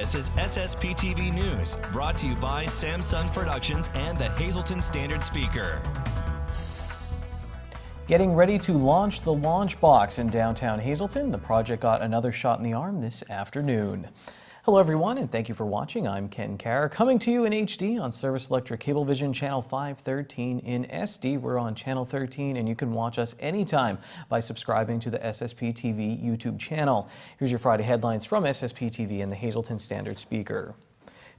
This is SSPTV News, brought to you by Samsung Productions and the Hazleton Standard Speaker. Getting ready to launch the launch box in downtown Hazleton. The project got another shot in the arm this afternoon. Hello everyone, and thank you for watching. I'm Ken Carr, coming to you in HD on Service Electric Cablevision Channel 513 in SD. We're on Channel 13, and you can watch us anytime by subscribing to the SSPTV YouTube channel. Here's your Friday headlines from SSPTV and the Hazleton Standard Speaker.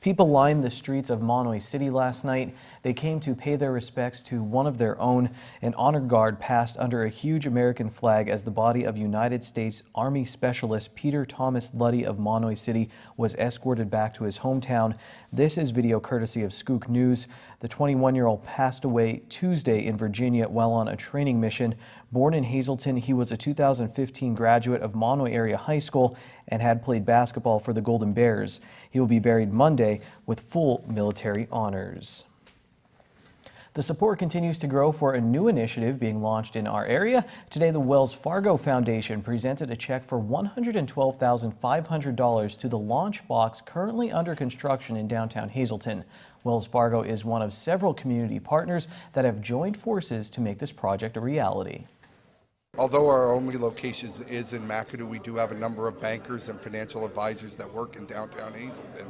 People lined the streets of Monoy City last night. They came to pay their respects to one of their own. An honor guard passed under a huge American flag as the body of United States Army Specialist Peter Thomas Luddy of Monoy City was escorted back to his hometown. This is video courtesy of Skook News. The 21-year-old passed away Tuesday in Virginia while on a training mission. Born in Hazleton, he was a 2015 graduate of Monoy Area High School and had played basketball for the Golden Bears. He will be buried Monday with full military honors. The support continues to grow for a new initiative being launched in our area. Today, the Wells Fargo Foundation presented a check for $112,500 to the launch box currently under construction in downtown Hazleton. Wells Fargo is one of several community partners that have joined forces to make this project a reality. Although our only location is in McAdoo, we do have a number of bankers and financial advisors that work in downtown Hazleton.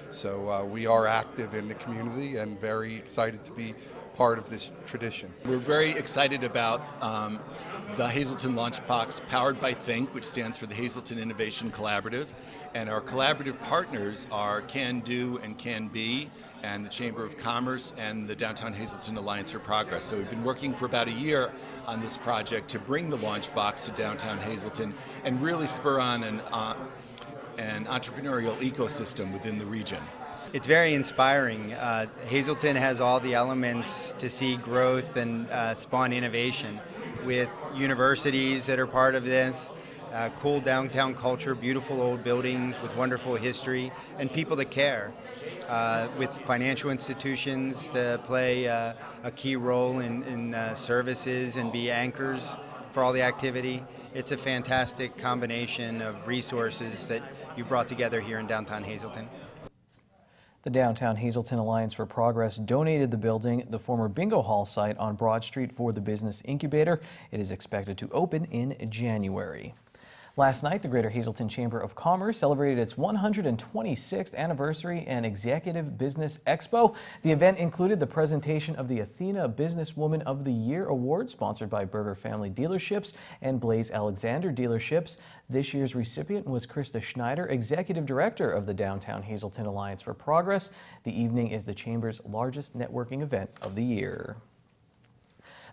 So we are active in the community and very excited to be part of this tradition. We're very excited about the Hazleton Launch Box powered by Think, which stands for the Hazleton Innovation Collaborative. And our collaborative partners are Can Do and Can Be, and the Chamber of Commerce and the Downtown Hazleton Alliance for Progress. So we've been working for about a year on this project to bring the launch box to downtown Hazleton and really spur on an entrepreneurial ecosystem within the region. It's very inspiring. Hazleton has all the elements to see growth and spawn innovation, with universities that are part of this, cool downtown culture, beautiful old buildings with wonderful history, and people that care, with financial institutions that play a key role in services and be anchors for all the activity. It's a fantastic combination of resources that you brought together here in downtown Hazleton. The Downtown Hazleton Alliance for Progress donated the building, the former bingo hall site on Broad Street, for the business incubator. It is expected to open in January. Last night, the Greater Hazleton Chamber of Commerce celebrated its 126th anniversary and Executive Business Expo. The event included the presentation of the Athena Businesswoman of the Year Award, sponsored by Berger Family Dealerships and Blaze Alexander Dealerships. This year's recipient was Krista Schneider, Executive Director of the Downtown Hazleton Alliance for Progress. The evening is the Chamber's largest networking event of the year.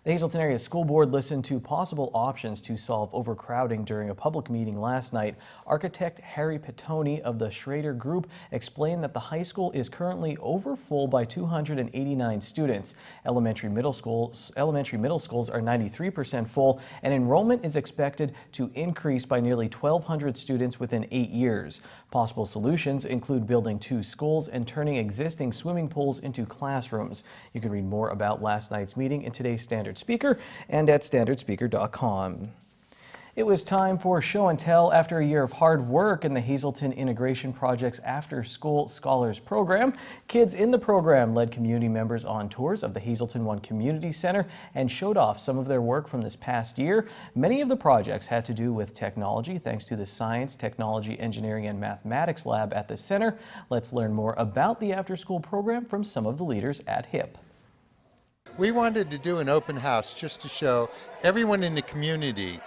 The Hazleton Area School Board listened to possible options to solve overcrowding during a public meeting last night. Architect Harry Petoni of the Schrader Group explained that the high school is currently overfull by 289 students. Elementary middle schools are 93% full, and enrollment is expected to increase by nearly 1,200 students within 8 years. Possible solutions include building 2 schools and turning existing swimming pools into classrooms. You can read more about last night's meeting in today's Standard Speaker and at standardspeaker.com. It was time for show and tell after a year of hard work in the Hazleton Integration Project's After School Scholars Program. Kids in the program led community members on tours of the Hazleton One Community Center and showed off some of their work from this past year. Many of the projects had to do with technology, thanks to the Science, Technology, Engineering, and Mathematics Lab at the center. Let's learn more about the After School program from some of the leaders at HIP. We wanted to do an open house just to show everyone in the community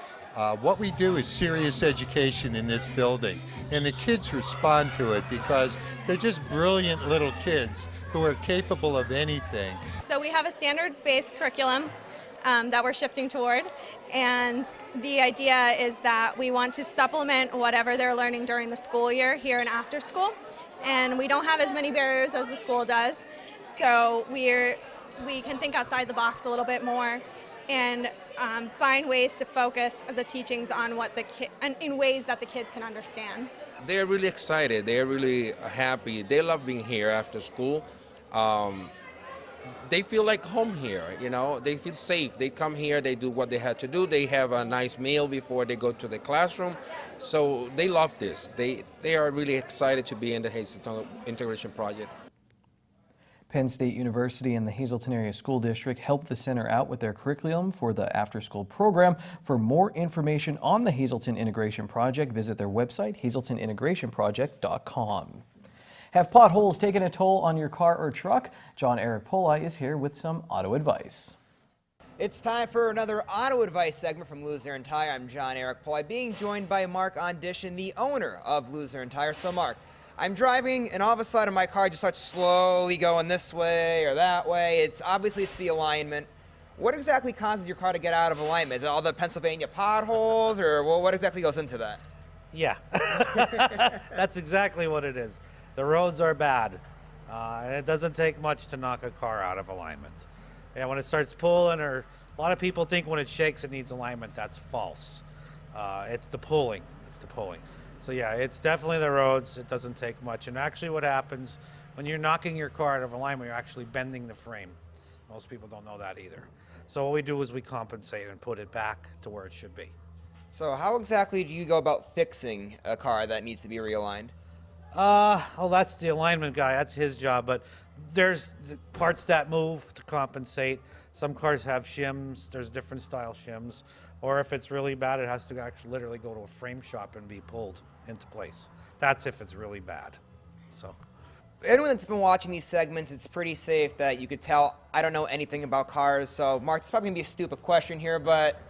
what we do is serious education in this building, and the kids respond to it because they're just brilliant little kids who are capable of anything. So we have a standards-based curriculum that we're shifting toward, and the idea is that we want to supplement whatever they're learning during the school year here in after school, and we don't have as many barriers as the school does, so we can think outside the box a little bit more and find ways to focus the teachings on what in ways that the kids can understand. They're really excited. They're really happy. They love being here after school. they feel like home here, you know, they feel safe. They come here, they do what they had to do. They have a nice meal before they go to the classroom. So they love this. They are really excited to be in the Hazleton Integration Project. Penn State University and the Hazleton Area School District helped the center out with their curriculum for the after-school program. For more information on the Hazleton Integration Project, visit their website, hazletonintegrationproject.com. Have potholes taken a toll on your car or truck? John Eric Poli is here with some auto advice. It's time for another auto advice segment from Loser and Tire. I'm John Eric Poli, being joined by Mark Ondition, the owner of Loser and Tire. So Mark, I'm driving and all of a sudden my car just starts slowly going this way or that way. It's the alignment. What exactly causes your car to get out of alignment? Is it all the Pennsylvania potholes, or what exactly goes into that? Yeah, that's exactly what it is. The roads are bad. And it doesn't take much to knock a car out of alignment. And when it starts pulling, or a lot of people think when it shakes it needs alignment. That's false. It's the pulling. So yeah, it's definitely the roads. It doesn't take much. And actually what happens when you're knocking your car out of alignment, you're actually bending the frame. Most people don't know that either. So what we do is we compensate and put it back to where it should be. So how exactly do you go about fixing a car that needs to be realigned? That's the alignment guy. That's his job. But there's the parts that move to compensate. Some cars have shims. There's different style shims. Or if it's really bad, it has to actually literally go to a frame shop and be pulled into place. That's if it's really bad. So, anyone that's been watching these segments, it's pretty safe that you could tell I don't know anything about cars. So Mark, it's probably gonna be a stupid question here, but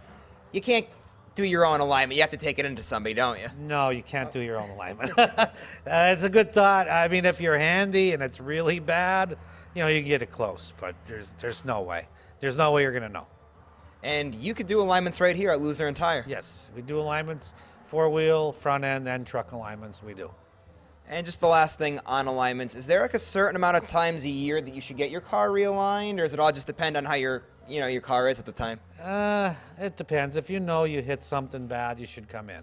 you can't do your own alignment. You have to take it into somebody, don't you? No, you can't do your own alignment. It's a good thought. I mean, if you're handy and it's really bad, you know, you can get it close, but there's no way. There's no way you're gonna know. And you could do alignments right here at Loser and Tire. Yes, we do alignments, four-wheel, front end, and truck alignments we do. And just the last thing on alignments, is there like a certain amount of times a year that you should get your car realigned, or does it all just depend on how your car is at the time? It depends. If you know you hit something bad, you should come in.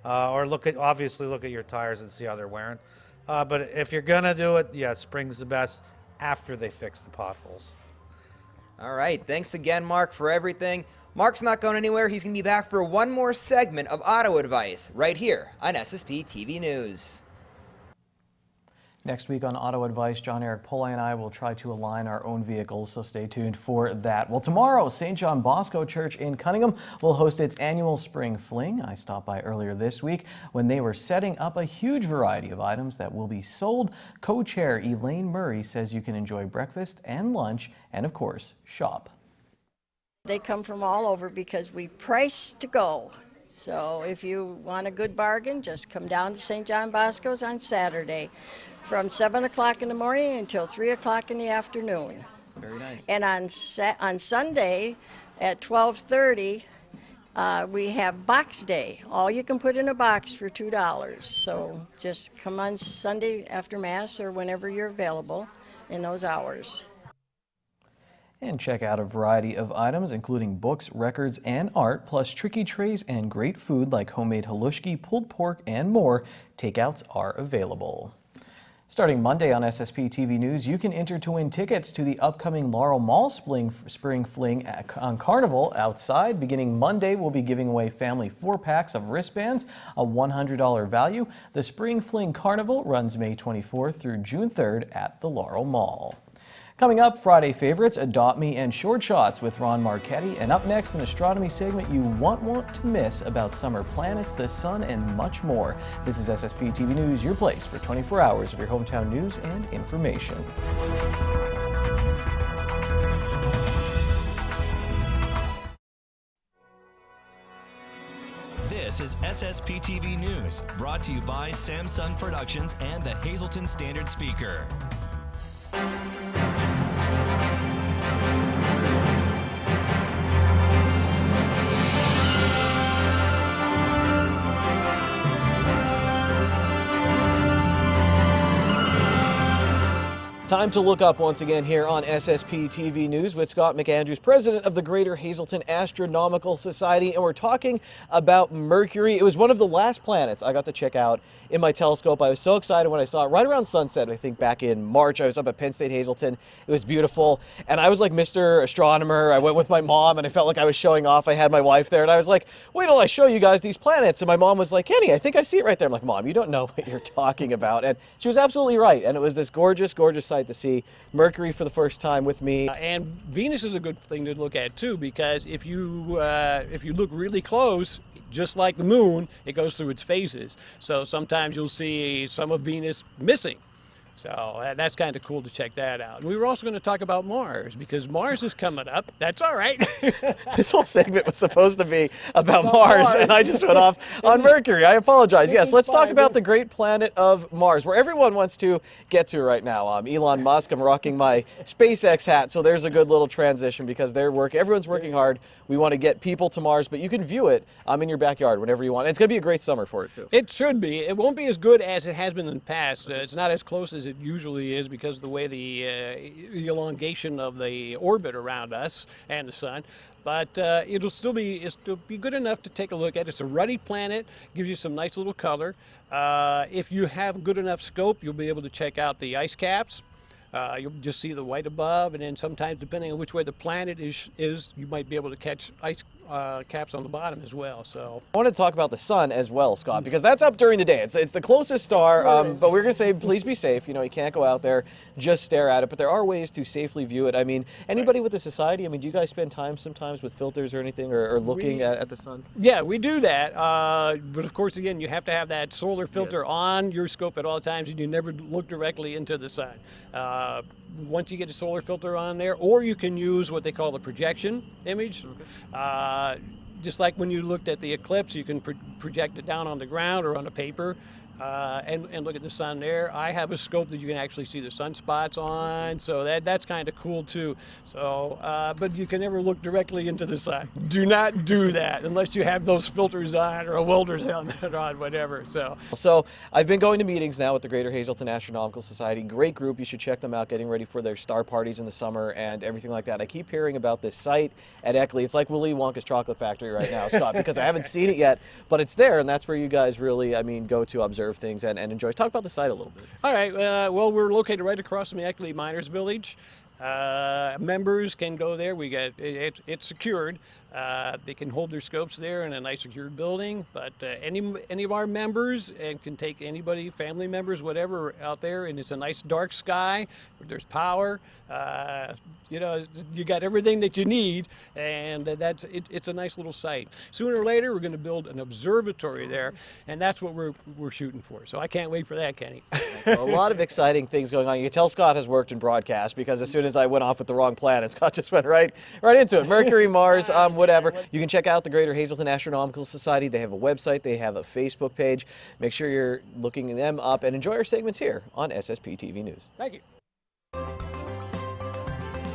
Or obviously look at your tires and see how they're wearing. But if you're gonna do it, yeah, spring's the best after they fix the potholes. All right, thanks again, Mark, for everything. Mark's not going anywhere. He's going to be back for one more segment of auto advice right here on SSPTV News. Next week on Auto Advice, John Eric Poli and I will try to align our own vehicles, so stay tuned for that. Well, tomorrow, St. John Bosco Church in Cunningham will host its annual Spring Fling. I stopped by earlier this week when they were setting up a huge variety of items that will be sold. Co-chair Elaine Murray says you can enjoy breakfast and lunch and, of course, shop. They come from all over because we price to go. So if you want a good bargain, just come down to St. John Bosco's on Saturday from 7 o'clock in the morning until 3 o'clock in the afternoon. Very nice. And on Sunday at 12:30, we have Box Day. All you can put in a box for $2. So just come on Sunday after Mass or whenever you're available in those hours. And check out a variety of items, including books, records, and art, plus tricky trays and great food like homemade halushki, pulled pork, and more. Takeouts are available. Starting Monday on SSPTV News, you can enter to win tickets to the upcoming Laurel Mall Spring Fling on Carnival outside. Beginning Monday, we'll be giving away family 4-packs of wristbands, a $100 value. The Spring Fling Carnival runs May 24th through June 3rd at the Laurel Mall. Coming up, Friday favorites, Adopt Me and Short Shots with Ron Marchetti. And up next, an astronomy segment you won't want to miss about summer planets, the sun, and much more. This is SSPTV News, your place for 24 hours of your hometown news and information. This is SSPTV News, brought to you by Samsung Productions and the Hazleton Standard Speaker. Time to look up once again here on SSP TV News with Scott McAndrews, president of the Greater Hazelton Astronomical Society, and we're talking about Mercury. It was one of the last planets I got to check out in my telescope. I was so excited when I saw it right around sunset, I think back in March. I was up at Penn State Hazelton. It was beautiful, and I was like Mr. Astronomer. I went with my mom, and I felt like I was showing off. I had my wife there, and I was like, wait till I show you guys these planets. And my mom was like, Kenny, I think I see it right there. I'm like, Mom, you don't know what you're talking about. And she was absolutely right, and it was this gorgeous, gorgeous sight to see Mercury for the first time with me. And Venus is a good thing to look at too, because if you look really close, just like the moon, it goes through its phases. So sometimes you'll see some of Venus missing. So that's kind of cool to check that out. And we were also going to talk about Mars, because Mars is coming up. That's all right. This whole segment was supposed to be about Mars, and I just went off on Mercury. I apologize. Yes, let's talk about the great planet of Mars, where everyone wants to get to right now. Elon Musk, I'm rocking my SpaceX hat, so there's a good little transition, because everyone's working hard. We want to get people to Mars, but you can view it in your backyard whenever you want. And it's going to be a great summer for it, too. It should be. It won't be as good as it has been in the past. It's not as close as it usually is because of the way the elongation of the orbit around us and the sun. But it'll still be good enough to take a look at. It's a ruddy planet, gives you some nice little color. If you have good enough scope, you'll be able to check out the ice caps. You'll just see the white above, and then sometimes, depending on which way the planet is you might be able to catch ice caps on the bottom as well. So I want to talk about the sun as well, Scott, because that's up during the day. It's the closest star, but we're going to say please be safe. You know, you can't go out there, just stare at it, but there are ways to safely view it. I mean, anybody with a society, do you guys spend time sometimes with filters or anything, or looking at the sun? Yeah, we do that, but of course, again, you have to have that solar filter on your scope at all times, and you never look directly into the sun. Once you get a solar filter on there, or you can use what they call the projection image. Just like when you looked at the eclipse, you can project it down on the ground or on a paper and look at the sun there. I have a scope that you can actually see the sunspots on, so that's kind of cool too. So, but you can never look directly into the sun. Do not do that unless you have those filters on or a welder's helmet on, whatever. So I've been going to meetings now with the Greater Hazelton Astronomical Society. Great group. You should check them out, getting ready for their star parties in the summer and everything like that. I keep hearing about this site at Eckley. It's like Willy Wonka's chocolate factory right now, Scott, because I haven't seen it yet, but it's there, and that's where you guys really, go to observe things and enjoy. Talk about the site a little bit. All right. Well, we're located right across from the Eckley Miners Village. Members can go there. It's secured. They can hold their scopes there in a nice secured building, but any of our members can take anybody, family members, whatever, out there, and it's a nice dark sky. There's power. You got everything that you need, and it's a nice little site. Sooner or later, we're going to build an observatory there, and that's what we're shooting for. So I can't wait for that, Kenny. A lot of exciting things going on. You can tell Scott has worked in broadcast, because as soon as I went off with the wrong planet, Scott just went right into it. Mercury, Mars, whatever. You can check out the Greater Hazelton Astronomical Society. They have a website. They have a Facebook page. Make sure you're looking them up and enjoy our segments here on SSPTV News. Thank you.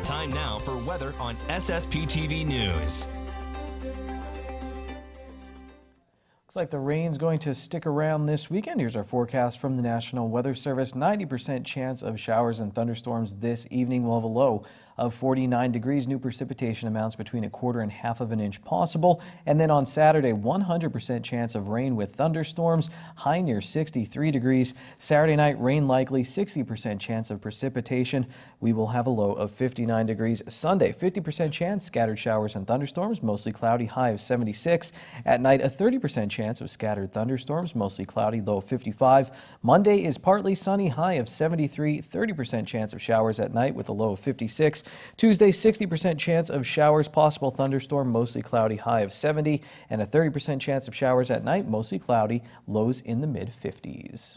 Time now for weather on SSPTV News. Looks like the rain's going to stick around this weekend. Here's our forecast from the National Weather Service. 90% chance of showers and thunderstorms this evening. We'll have a low of 49 degrees. New precipitation amounts between 1/4 and 1/2 inch possible. And then on Saturday, 100% chance of rain with thunderstorms, high near 63 degrees. Saturday night, rain likely, 60% chance of precipitation. We will have a low of 59 degrees. Sunday, 50% chance, scattered showers and thunderstorms, mostly cloudy, high of 76. At night, a 30% chance of scattered thunderstorms, mostly cloudy, low of 55. Monday is partly sunny, high of 73. 30% chance of showers at night with a low of 56. Tuesday, 60% chance of showers, possible thunderstorm, mostly cloudy, high of 70, and a 30% chance of showers at night, mostly cloudy, lows in the mid-50s.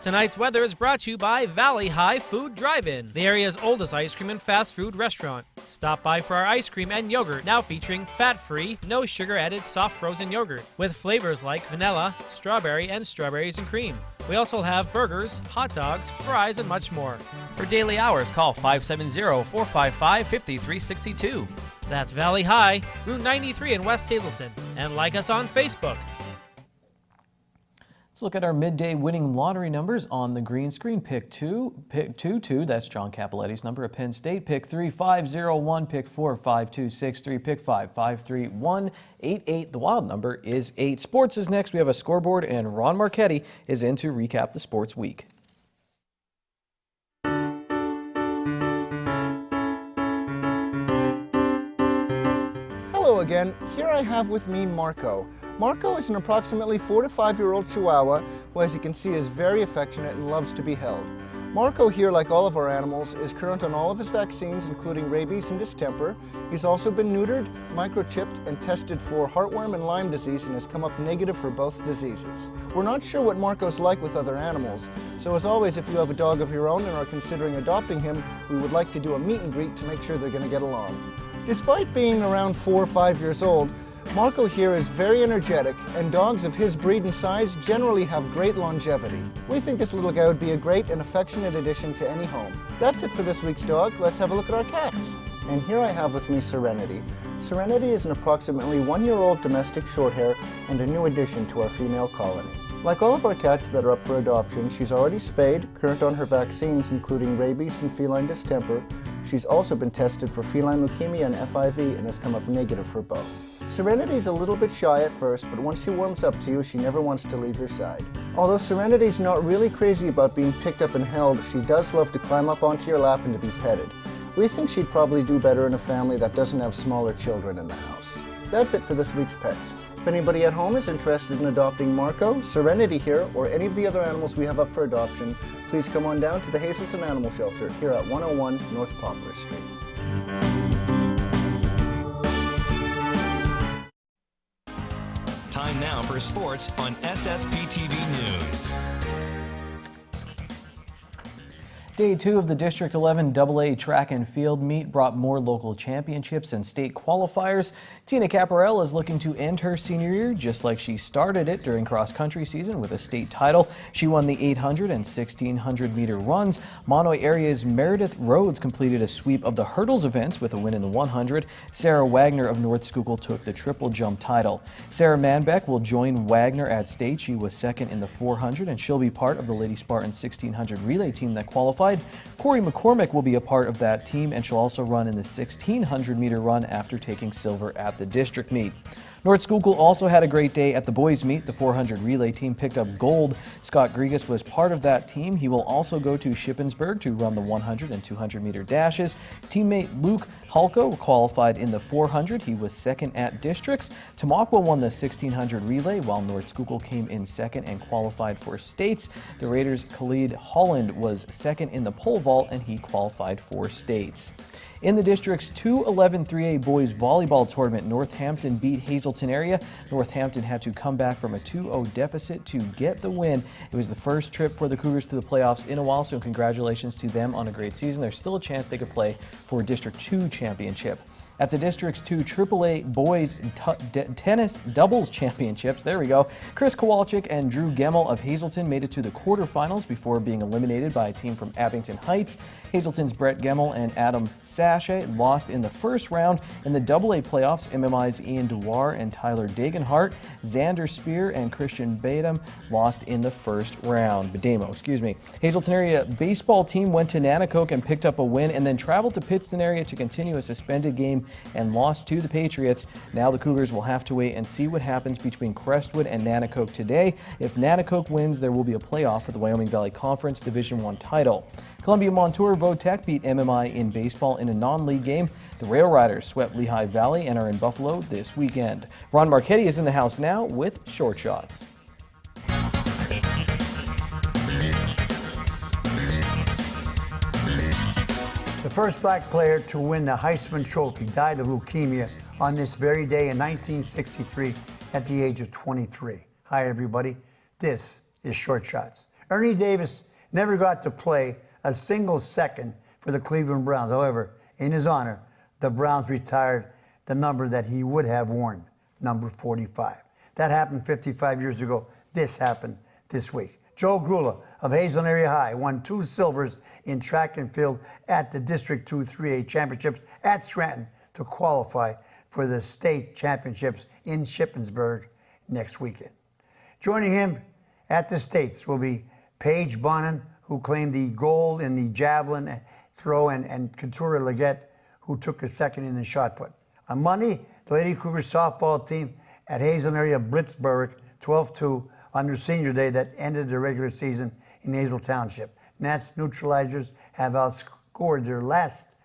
Tonight's weather is brought to you by Valley High Food Drive-In, the area's oldest ice cream and fast food restaurant. Stop by for our ice cream and yogurt, now featuring fat-free, no sugar-added soft frozen yogurt with flavors like vanilla, strawberry, and strawberries and cream. We also have burgers, hot dogs, fries, and much more. For daily hours, call 570-455-5362. That's Valley High, Route 93 in West Hazelton, and like us on Facebook. Let's look at our midday winning lottery numbers on the green screen. Pick 2, that's John Capoletti's number at Penn State. Pick 3, 501. Pick 4, 5263. Pick 5, 53188. The wild number is 8. Sports is next. We have a scoreboard, and Ron Marchetti is in to recap the sports week. Hello again. Here I have with me Marco. Marco is an approximately 4 to 5-year-old Chihuahua who, as you can see, is very affectionate and loves to be held. Marco here, like all of our animals, is current on all of his vaccines, including rabies and distemper. He's also been neutered, microchipped, and tested for heartworm and Lyme disease and has come up negative for both diseases. We're not sure what Marco's like with other animals, so as always, if you have a dog of your own and are considering adopting him, we would like to do a meet and greet to make sure they're going to get along. Despite being around 4 or 5 years old, Marco here is very energetic, and dogs of his breed and size generally have great longevity. We think this little guy would be a great and affectionate addition to any home. That's it for this week's dog. Let's have a look at our cats. And here I have with me Serenity. Serenity is an approximately 1-year-old domestic shorthair and a new addition to our female colony. Like all of our cats that are up for adoption, she's already spayed, current on her vaccines including rabies and feline distemper. She's also been tested for feline leukemia and FIV and has come up negative for both. Serenity is a little bit shy at first, but once she warms up to you, she never wants to leave your side. Although Serenity's not really crazy about being picked up and held, she does love to climb up onto your lap and to be petted. We think she'd probably do better in a family that doesn't have smaller children in the house. That's it for this week's pets. If anybody at home is interested in adopting Marco, Serenity here, or any of the other animals we have up for adoption, please come on down to the Hazleton Animal Shelter here at 101 North Poplar Street. Time now for sports on SSPTV News. Day 2 of the District 11 AA track and field meet brought more local championships and state qualifiers. Tina Caparel is looking to end her senior year just like she started it during cross-country season with a state title. She won the 800 and 1600 meter runs. Monoy area's Meredith Rhodes completed a sweep of the hurdles events with a win in the 100. Sarah Wagner of North Schuylkill took the triple jump title. Sarah Manbeck will join Wagner at state. She was second in the 400 and she'll be part of the Lady Spartan 1600 relay team that qualified. Corey McCormick will be a part of that team, and she'll also run in the 1600 meter run after taking silver at the district meet. North Schuylkill also had a great day at the boys meet. The 400 relay team picked up gold. Scott Grigas was part of that team. He will also go to Shippensburg to run the 100 and 200 meter dashes. Teammate Luke Halko qualified in the 400. He was second at districts. Tamaqua won the 1600 relay, while North Schuylkill came in second and qualified for states. The Raiders' Khalid Holland was second in the pole vault, and he qualified for states. In the district's 211 3A boys volleyball tournament, Northampton beat Hazleton area. Northampton had to come back from a 2-0 deficit to get the win. It was the first trip for the Cougars to the playoffs in a while, so congratulations to them on a great season. There's still a chance they could play for District 2 championship. At the District's 2 AAA Boys Tennis Doubles Championships, there we go, Chris Kowalczyk and Drew Gemmel of Hazleton made it to the quarterfinals before being eliminated by a team from Abington Heights. Hazleton's Brett Gemmel and Adam Sachet lost in the first round. In the AA playoffs, MMI's Ian Dewar and Tyler Dagenhart, Xander Spear and Christian Badem lost in the first round. Hazleton area baseball team went to Nanacoke and picked up a win, and then traveled to Pittston area to continue a suspended game and lost to the Patriots. Now the Cougars will have to wait and see what happens between Crestwood and Nanacoke today. If Nanacoke wins, there will be a playoff for the Wyoming Valley Conference Division I title. Columbia Montour Votech beat MMI in baseball in a non-league game. The Rail Riders swept Lehigh Valley and are in Buffalo this weekend. Ron Marchetti is in the house now with Short Shots. The first black player to win the Heisman Trophy died of leukemia on this very day in 1963 at the age of 23. Hi, everybody. This is Short Shots. Ernie Davis never got to play a single second for the Cleveland Browns. However, in his honor, the Browns retired the number that he would have worn, number 45. That happened 55 years ago. This happened this week. Joe Grula of Hazelton Area High won 2 silvers in track and field at the District 2 3A Championships at Scranton to qualify for the state championships in Shippensburg next weekend. Joining him At the States will be Paige Bonin, who claimed the gold in the javelin throw, and Couture Leggett, who took a second in the shot put. On Monday, the Lady Cougars softball team at Hazelton area Blitzburg 12-2 on their senior day that ended their regular season in Hazel Township. Nats neutralizers have outscored their last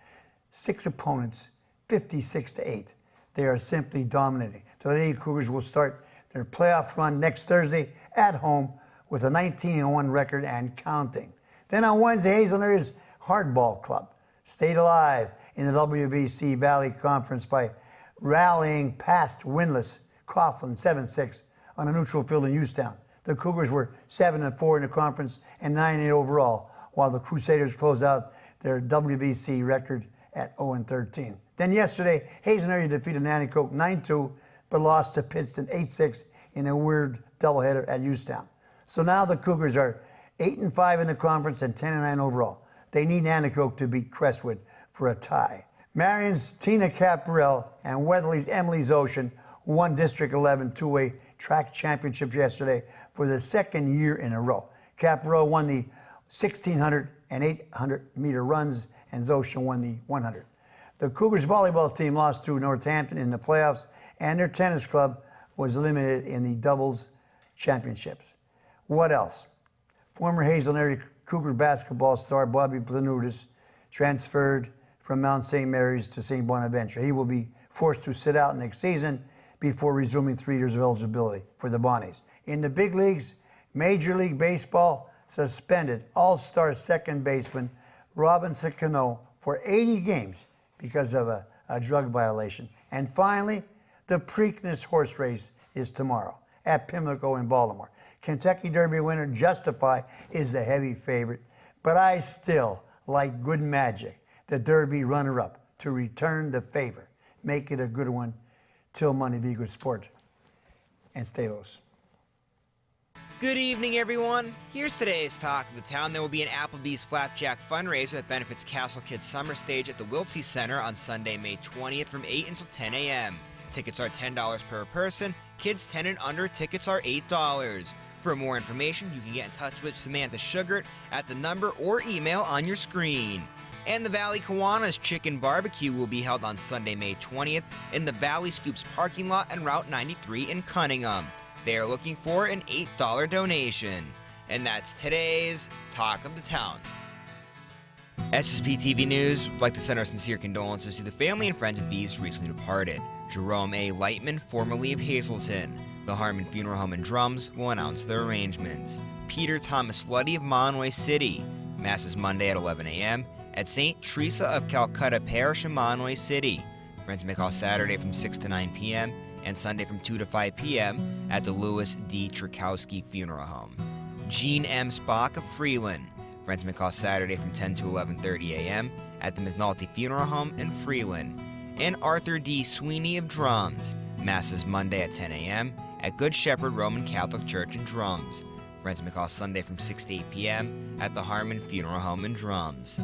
6 opponents 56-8. They are simply dominating. The Lady Cougars will start their playoff run next Thursday at home with a 19-1 record and counting. Then on Wednesday, Hazelton area's Hardball Club stayed alive in the WVC Valley Conference by rallying past winless Coughlin 7-6 on a neutral field in Houston. The Cougars were 7-4 in the conference and 9-8 overall, while the Crusaders closed out their WVC record at 0-13. Then yesterday, Hazen area defeated Nanticoke 9-2, but lost to Pittston 8-6 in a weird doubleheader at Houston. So now the Cougars are 8-5 in the conference and 10-9 overall. They need Nanticoke to beat Crestwood for a tie. Marion's Tina Caparel and Weatherly's Emily Ocean won District 11 two-way track championship yesterday for the second year in a row. Caparel won the 1,600 and 800-meter runs, and Zoshan won the 100. The Cougars volleyball team lost to Northampton in the playoffs, and their tennis club was eliminated in the doubles championships. What else? Former Hazelton area Cougar basketball star Bobby Planudis transferred from Mount St. Mary's to St. Bonaventure. He will be forced to sit out next season before resuming 3 years of eligibility for the Bonnies. In the big leagues, Major League Baseball suspended all-star second baseman Robinson Cano for 80 games because of a drug violation. And finally, the Preakness horse race is tomorrow at Pimlico in Baltimore. Kentucky Derby winner Justify is the heavy favorite, but I still like Good Magic, the Derby runner-up, to return the favor. Make it a good one. Till Monday, be good sport. And stay loose. Good evening, everyone. Here's today's talk of the town. There will be an Applebee's Flapjack fundraiser that benefits Castle Kids Summer Stage at the Wiltsey Center on Sunday, May 20th from 8 until 10 a.m. Tickets are $10 per person. Kids 10 and under tickets are $8. For more information, you can get in touch with Samantha Sugart at the number or email on your screen. And the Valley Kiwanis Chicken Barbecue will be held on Sunday, May 20th in the Valley Scoops parking lot and Route 93 in Cunningham. They are looking for an $8 donation. And that's today's Talk of the Town. SSPTV News would like to send our sincere condolences to the family and friends of these recently departed. Jerome A. Lightman, formerly of Hazleton. The Harmon Funeral Home and Drums will announce their arrangements. Peter Thomas Luddy of Monomoy City. Mass is Monday at 11 a.m. at St. Teresa of Calcutta Parish in Monomoy City. Friends may call Saturday from 6 to 9 p.m. and Sunday from 2 to 5 p.m. at the Louis D. Trakowski Funeral Home. Gene M. Spock of Freeland. Friends may call Saturday from 10 to 11:30 a.m. at the McNulty Funeral Home in Freeland. And Arthur D. Sweeney of Drums. Mass is Monday at 10 a.m. at Good Shepherd Roman Catholic Church in Drums. Friends may call Sunday from 6 to 8 p.m. at the Harmon Funeral Home in Drums.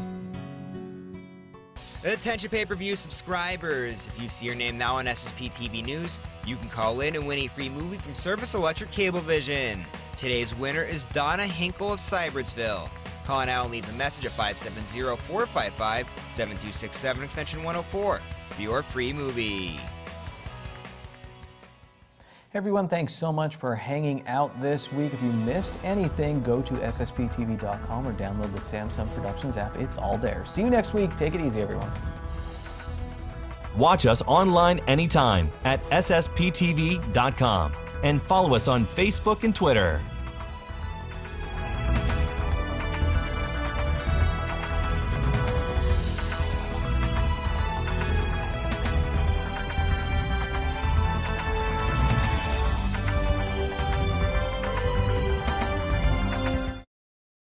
Attention pay-per-view subscribers. If you see your name now on SSPTV News, you can call in and win a free movie from Service Electric Cablevision. Today's winner is Donna Hinkle of Cybertsville. Call now and leave a message at 570-455-7267 extension 104 for your free movie. Everyone, thanks so much for hanging out this week. If you missed anything, go to SSPTV.com or download the Samsung Productions app. It's all there. See you next week. Take it easy, everyone. Watch us online anytime at SSPTV.com and follow us on Facebook and Twitter.